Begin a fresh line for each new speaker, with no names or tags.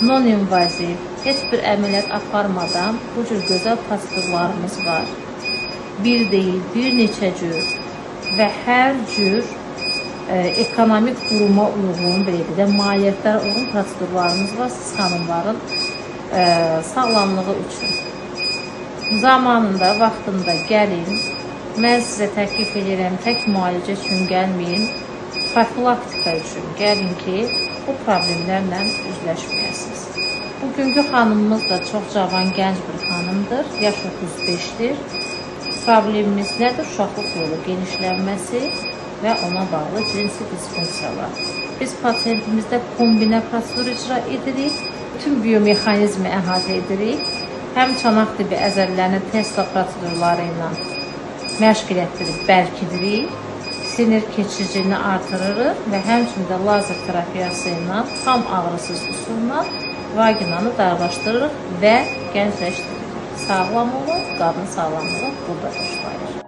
non-invaziv, heç bir əməliyyat aparmadan bu cür gözəl prosedurlarımız var. Bir deyil, bir neçə cür və hər cür ekonomik quruma uyğun, belə də maliyyətlərə uyğun prosedurlarımız var siz xanımların sağlamlığı üçün. Zamanında, vaxtında gəlin, mən sizə təklif edirəm, tək müalicə üçün gəlməyin, profilaktika üçün gəlin ki, bu problemlərlə üzləşməyəsiniz. Bugünkü xanımımız da çox cavan, gənc bir xanımdır, yaş 35-dir. Problemimiz nədir? Uşaqlıq yolu genişlənməsi və ona bağlı cinsi disfunksiyalar. Biz pasiyentimizdə kombinə prosedur icra edirik, bütün biomexanizmi əhatə edirik. Həm çanaq tibi əzəllərini Tesla prosedurları ilə məşq etdirib bərkidirik, sinir keçicini artırırıq və həmçində lazer terapiyası ilə tam ağrısız üsulla vaginanı darlaşdırırıq və gəncləşdiririk. Sağlam olun, qadın sağlamlığı burada başlayır.